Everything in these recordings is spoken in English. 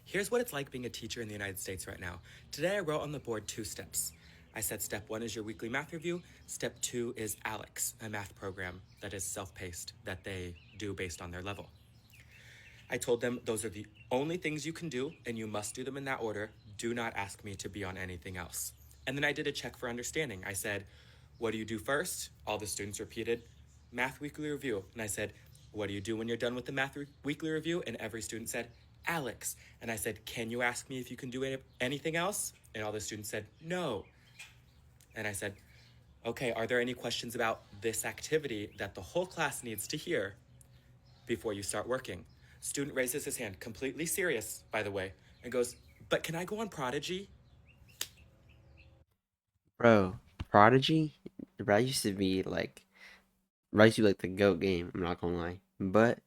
Here's what it's like being a teacher in the United States right now. Today I wrote on the board 2 steps. I said step 1 is your weekly math review. Step 2 is ALEX, a math program that is self-paced that they do based on their level. I told them those are the only things you can do and you must do them in that order. Do not ask me to be on anything else. And then I did a check for understanding. I said, what do you do first? All the students repeated, math weekly review. And I said, what do you do when you're done with the math weekly review? And every student said, ALEX. And I said, can you ask me if you can do anything else? And all the students said, no. And I said, okay, are there any questions about this activity that the whole class needs to hear before you start working? Student raises his hand, completely serious, by the way, and goes, but can I go on Prodigy? Bro, Prodigy, that used to be like the GOAT game, I'm not gonna lie. But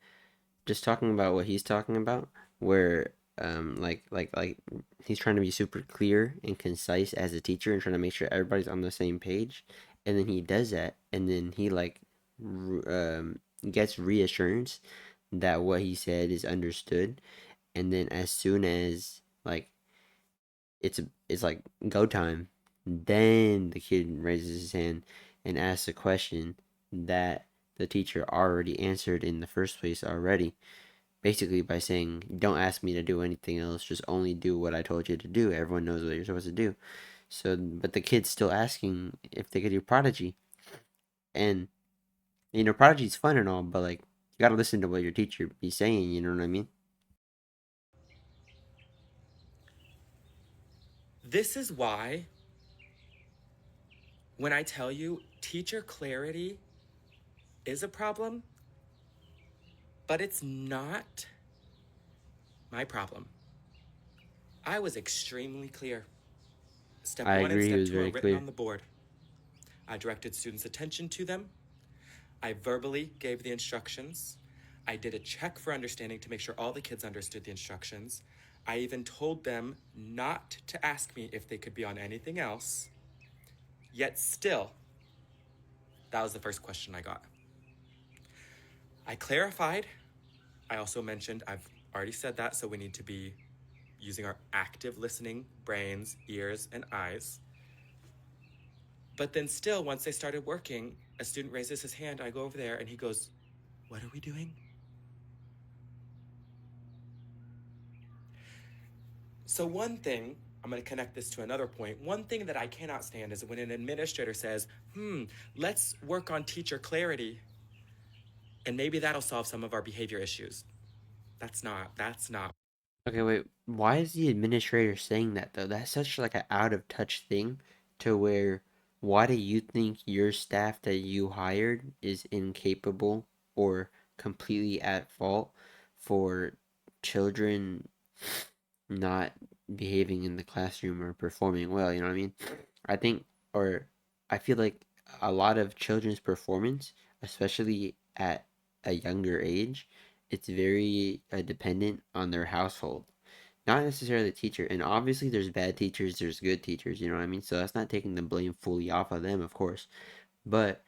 just talking about what he's talking about, where like he's trying to be super clear and concise as a teacher and trying to make sure everybody's on the same page, and then he does that, and then he gets reassurance that what he said is understood, and then as soon as it's like go time, then the kid raises his hand and asks a question that the teacher already answered in the first place already, basically by saying, don't ask me to do anything else, just only do what I told you to do. Everyone knows what you're supposed to do. So, but the kid's still asking if they could do Prodigy. And, Prodigy's fun and all, but like, you gotta listen to what your teacher be saying, you know what I mean? This is why, when I tell you teacher clarity is a problem, but it's not my problem. I was extremely clear. Step I 1 and agree, he step was 2 are very written clear. on the board. I directed students' attention to them. I verbally gave the instructions. I did a check for understanding to make sure all the kids understood the instructions. I even told them not to ask me if they could be on anything else. Yet still, that was the first question I got. I clarified. I also mentioned, I've already said that, so we need to be using our active listening brains, ears, and eyes. But then still, once they started working, a student raises his hand. I go over there and he goes, what are we doing? So, one thing, I'm going to connect this to another point. One thing that I cannot stand is when an administrator says, let's work on teacher clarity, and maybe that'll solve some of our behavior issues. That's not. Okay, wait. Why is the administrator saying that though? That's such like an out of touch thing to where why do you think your staff that you hired is incapable or completely at fault for children not behaving in the classroom or performing well, you know what I mean? I think or I feel like a lot of children's performance, especially at a younger age, it's very dependent on their household, not necessarily the teacher. And obviously, there's bad teachers, there's good teachers. You know what I mean? So that's not taking the blame fully off of them, of course. But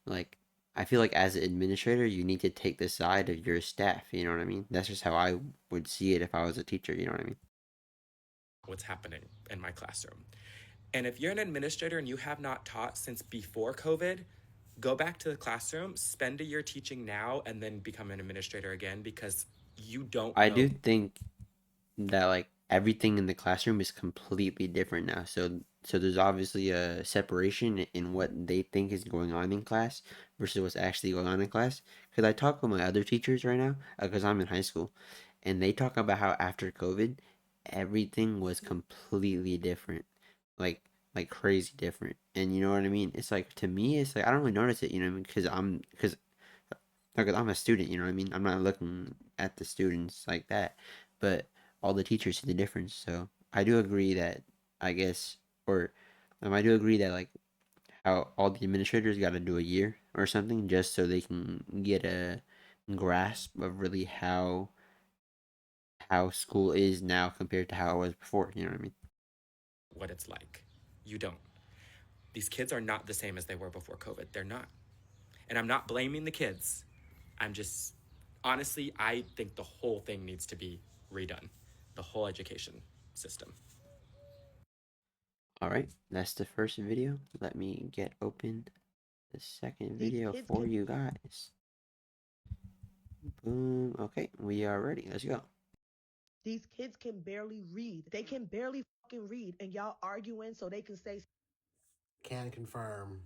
like, I feel like as an administrator, you need to take the side of your staff. You know what I mean? That's just how I would see it if I was a teacher. You know what I mean? What's happening in my classroom. And if you're an administrator and you have not taught since before COVID, go back to the classroom, spend a year teaching now, and then become an administrator again because you don't I do know. think that like everything in the classroom is completely different now. So there's obviously a separation in what they think is going on in class versus what's actually going on in class. Because I talk with my other teachers right now, because I'm in high school, and they talk about how after COVID, everything was completely different, like like crazy different. And you know what I mean? It's like to me, it's like I don't really notice it. You know what I mean? Because I'm a student. You know what I mean? I'm not looking at the students like that, but all the teachers see the difference. So I do agree that I guess, or I do agree that like how all the administrators got to do a year or something just so they can get a grasp of really how school is now compared to how it was before. You know what I mean? What it's like. You don't. These kids are not the same as they were before COVID. They're not. And I'm not blaming the kids. I'm just, honestly, I think the whole thing needs to be redone. the whole education system. All right, that's the first video. Let me get open the second These video kids for can you guys. Boom. Okay, we are ready. Let's go. these kids can barely read. They can barely fucking read, and y'all arguing so they can say. Can confirm,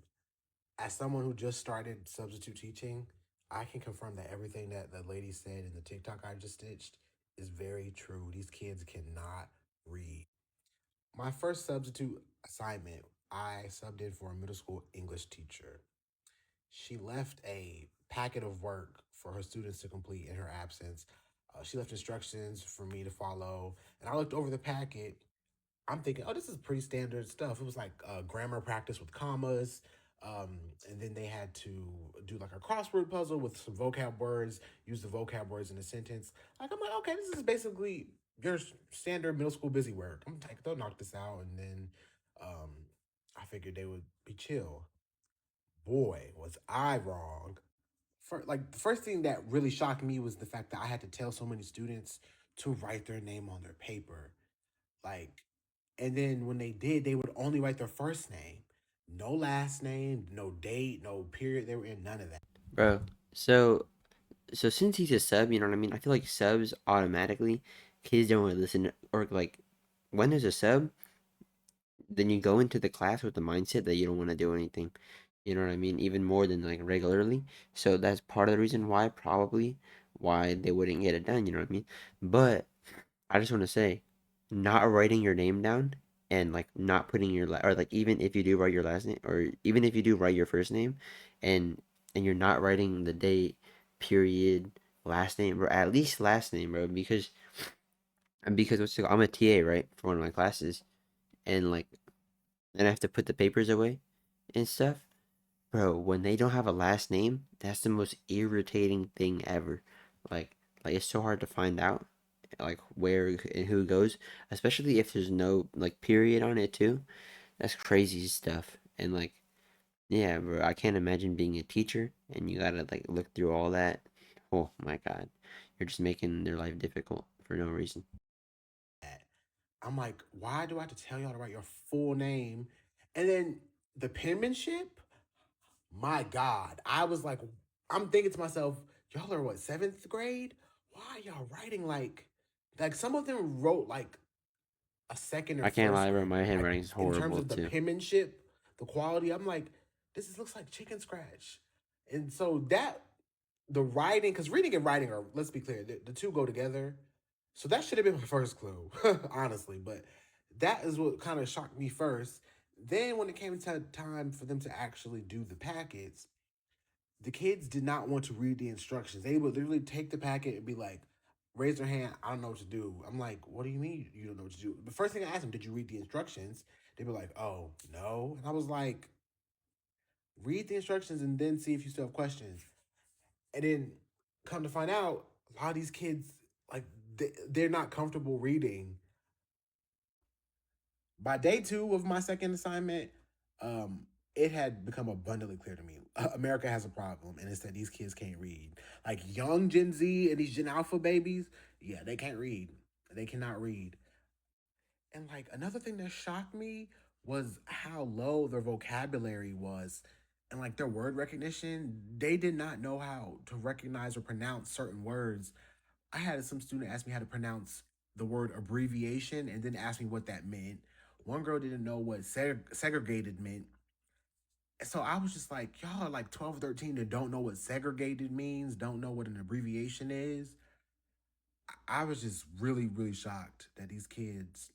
as someone who just started substitute teaching, I can confirm that everything that the lady said in the TikTok I just stitched is very true. These kids cannot read. My first substitute assignment, I subbed in for a middle school English teacher. She left a packet of work for her students to complete in her absence. She left instructions for me to follow, and I looked over the packet. I'm thinking, oh, this is pretty standard stuff. It was like grammar practice with commas. And then they had to do like a crossword puzzle with some vocab words, use the vocab words in a sentence. I'm like, okay, this is basically your standard middle school busy work. I'm like, they'll knock this out. And then um, I figured they would be chill. Boy, was I wrong. Like the first thing that really shocked me was the fact that I had to tell so many students to write their name on their paper. Like, and then when they did, they would only write their first name. No last name, no date, no period they were in, none of that. Bro, so since he's a sub, you know what I mean? I feel like subs automatically, kids don't really listen, or like when there's a sub, then you go into the class with the mindset that you don't want to do anything. You know what I mean? Even more than like regularly. So that's part of the reason why, probably, why they wouldn't get it done. You know what I mean? But I just want to say, not writing your name down and like not putting your or like even if you do write your last name or even if you do write your first name, and you're not writing the date, period, last name, or at least last name, bro, because I'm a TA, right, for one of my classes, and like then I have to put the papers away and stuff. Bro, when they don't have a last name, that's the most irritating thing ever. Like, like it's so hard to find out, like where and who goes, especially if there's no like period on it too. That's crazy stuff. And like, yeah, bro, I can't imagine being a teacher and you gotta like look through all that. Oh my God, you're just making their life difficult for no reason. I'm like, why do I have to tell y'all to write your full name? And then the penmanship, my God. I was like, I'm thinking to myself, y'all are what, seventh grade? Why are y'all writing like some of them wrote like a second or I can't first lie, bro. My grader. Like handwriting is in terms horrible of the too. penmanship, the quality, I'm like, looks like chicken scratch. And so that the writing, because reading and writing are, let's be clear, the two go together. So that should have been my first clue, honestly. But that is what kind of shocked me first. Then when it came to time for them to actually do the packets, the kids did not want to read the instructions. They would literally take the packet and be like, raise their hand, I don't know what to do. I'm like, what do you mean you don't know what to do? The first thing I asked them, did you read the instructions? They were like, oh, no. And I was like, read the instructions and then see if you still have questions. And then come to find out, a lot of these kids, like, they're not comfortable reading. By day 2 of my second assignment, um, it had become abundantly clear to me America has a problem, and it's that these kids can't read. Like young Gen Z and these Gen Alpha babies, yeah, they can't read. They cannot read. And like another thing that shocked me was how low their vocabulary was and like their word recognition. They did not know how to recognize or pronounce certain words. I had some student ask me how to pronounce the word abbreviation and then ask me what that meant. One girl didn't know what segregated meant. So I was just like, y'all are like 12, 13 and don't know what segregated means, don't know what an abbreviation is. I was just really, really shocked that these kids.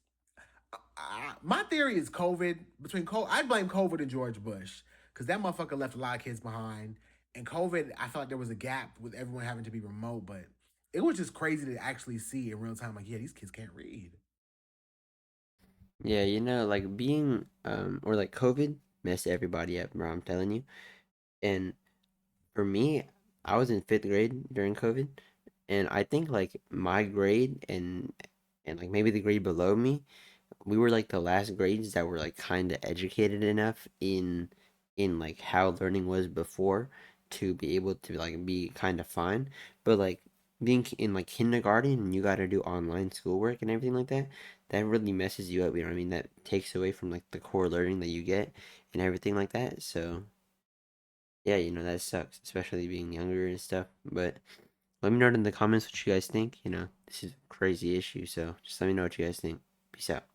My theory is COVID. I blame COVID and George Bush because that motherfucker left a lot of kids behind. And COVID, I felt like there was a gap with everyone having to be remote, but it was just crazy to actually see in real time. Like, yeah, these kids can't read. Yeah, like being or like COVID messed everybody up, bro. I'm telling you. And for me, I was in fifth grade during COVID, and I think like my grade and like maybe the grade below me, we were like the last grades that were like kind of educated enough in like how learning was before to be able to like be kind of fine. But like being in like kindergarten and you got to do online schoolwork and everything like that, that really messes you up. You know what I mean? That takes away from like the core learning that you get and everything like that. So yeah, that sucks, especially being younger and stuff. But let me know in the comments what you guys think. This is a crazy issue, so just let me know what you guys think. Peace out.